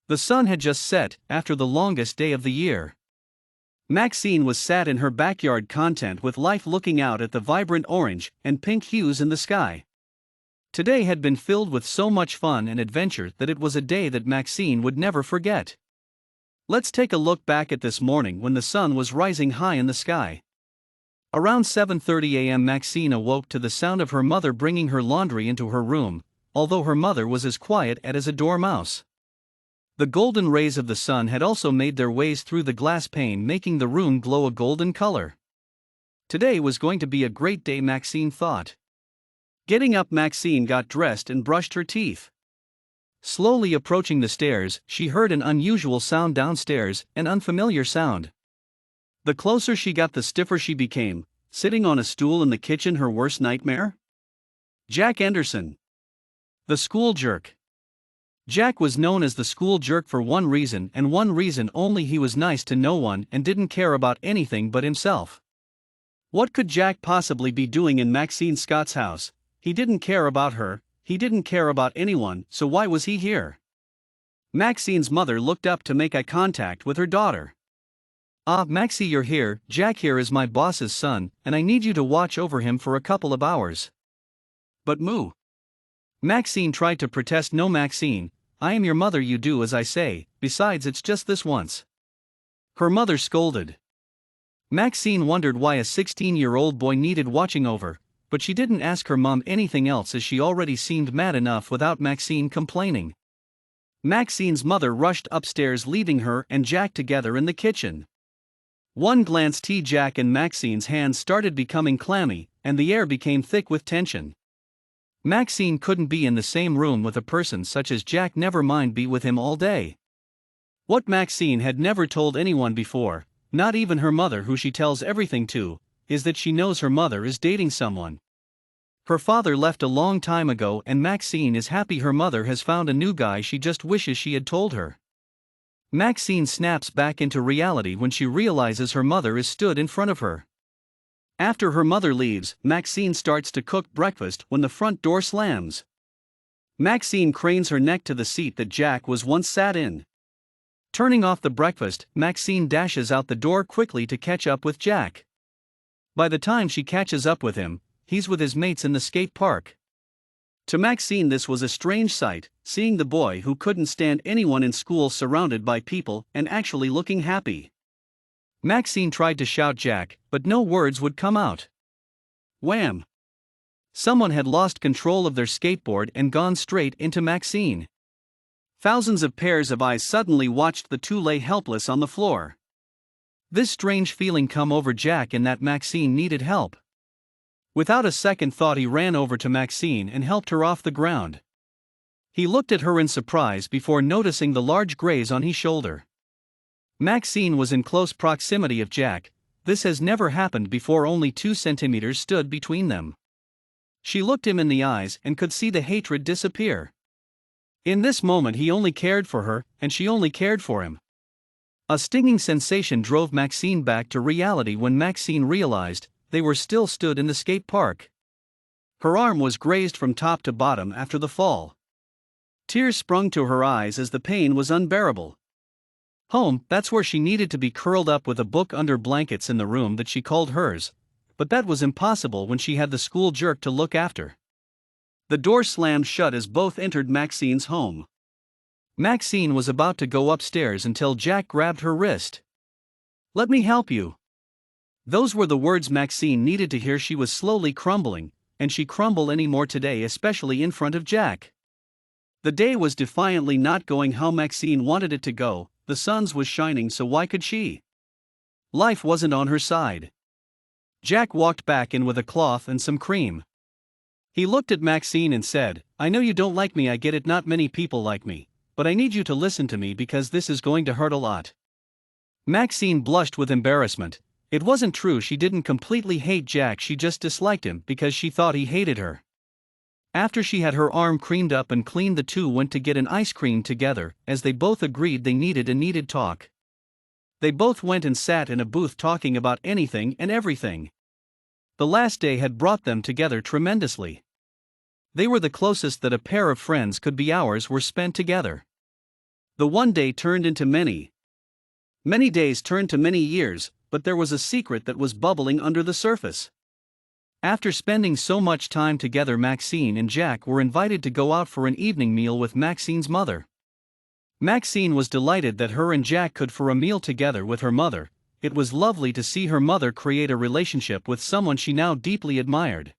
The sun had just set, after the longest day of the year. Maxine was sat in her backyard content with life, looking out at the vibrant orange and pink hues in the sky. Today had been filled with so much fun and adventure that it was a day that Maxine would never forget. Let's take a look back at this morning when the sun was rising high in the sky. Around 7:30 a.m. Maxine awoke to the sound of her mother bringing her laundry into her room, although her mother was as quiet as a dormouse. The golden rays of the sun had also made their ways through the glass pane, making the room glow a golden color. Today was going to be a great day, Maxine thought. Getting up, Maxine got dressed and brushed her teeth. Slowly approaching the stairs, she heard an unusual sound downstairs, an unfamiliar sound. The closer she got, the stiffer she became, sitting on a stool in the kitchen, her worst nightmare? Jack Anderson. The school jerk. Jack was known as the school jerk for one reason and one reason only: he was nice to no one and didn't care about anything but himself. What could Jack possibly be doing in Maxine Scott's house? He didn't care about her, he didn't care about anyone, so why was he here? Maxine's mother looked up to make eye contact with her daughter. "Ah, Maxie, you're here. Jack here is my boss's son, and I need you to watch over him for a couple of hours." "But Moo." Maxine tried to protest. "No, Maxine, I am your mother, you do as I say, besides it's just this once," her mother scolded. Maxine wondered why a 16-year-old boy needed watching over, but she didn't ask her mom anything else as she already seemed mad enough without Maxine complaining. Maxine's mother rushed upstairs, leaving her and Jack together in the kitchen. One glance, Jack and Maxine's hands started becoming clammy, and the air became thick with tension. Maxine couldn't be in the same room with a person such as Jack, never mind be with him all day. What Maxine had never told anyone before, not even her mother who she tells everything to, is that she knows her mother is dating someone. Her father left a long time ago and Maxine is happy her mother has found a new guy. She just wishes she had told her. Maxine snaps back into reality when she realizes her mother is stood in front of her. After her mother leaves, Maxine starts to cook breakfast when the front door slams. Maxine cranes her neck to the seat that Jack was once sat in. Turning off the breakfast, Maxine dashes out the door quickly to catch up with Jack. By the time she catches up with him, he's with his mates in the skate park. To Maxine, this was a strange sight, seeing the boy who couldn't stand anyone in school surrounded by people and actually looking happy. Maxine tried to shout Jack, but no words would come out. Wham! Someone had lost control of their skateboard and gone straight into Maxine. Thousands of pairs of eyes suddenly watched the two lay helpless on the floor. This strange feeling come over Jack and that Maxine needed help. Without a second thought, he ran over to Maxine and helped her off the ground. He looked at her in surprise before noticing the large graze on his shoulder. Maxine was in close proximity of Jack. This has never happened before. Only 2 centimeters stood between them. She looked him in the eyes and could see the hatred disappear. In this moment he only cared for her, and she only cared for him. A stinging sensation drove Maxine back to reality when Maxine realized they were still stood in the skate park. Her arm was grazed from top to bottom after the fall. Tears sprung to her eyes as the pain was unbearable. Home, that's where she needed to be, curled up with a book under blankets in the room that she called hers, but that was impossible when she had the school jerk to look after. The door slammed shut as both entered Maxine's home. Maxine was about to go upstairs until Jack grabbed her wrist. "Let me help you." Those were the words Maxine needed to hear. She was slowly crumbling, and she crumbled any more today, especially in front of Jack. The day was defiantly not going how Maxine wanted it to go. The sun was shining, so why could she? Life wasn't on her side. Jack walked back in with a cloth and some cream. He looked at Maxine and said, "I know you don't like me, I get it, not many people like me, but I need you to listen to me because this is going to hurt a lot." Maxine blushed with embarrassment. It wasn't true, she didn't completely hate Jack, she just disliked him because she thought he hated her. After she had her arm creamed up and cleaned, the two went to get an ice cream together, as they both agreed they needed talk. They both went and sat in a booth talking about anything and everything. The last day had brought them together tremendously. They were the closest that a pair of friends could be. Hours were spent together. The one day turned into many. Many days turned to many years, but there was a secret that was bubbling under the surface. After spending so much time together, Maxine and Jack were invited to go out for an evening meal with Maxine's mother. Maxine was delighted that her and Jack could for a meal together with her mother. It was lovely to see her mother create a relationship with someone she now deeply admired.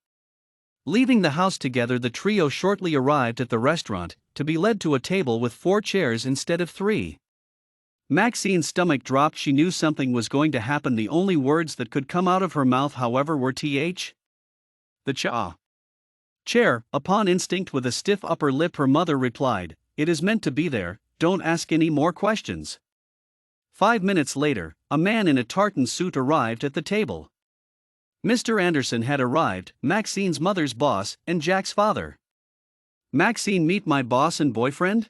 Leaving the house together, the trio shortly arrived at the restaurant, to be led to a table with 4 chairs instead of 3. Maxine's stomach dropped. She knew something was going to happen. The only words that could come out of her mouth, however, were "th." The chair. Upon instinct, with a stiff upper lip, her mother replied, "It is meant to be there, don't ask any more questions." 5 minutes later, a man in a tartan suit arrived at the table. Mr. Anderson had arrived, Maxine's mother's boss, and Jack's father. "Maxine, meet my boss and boyfriend?"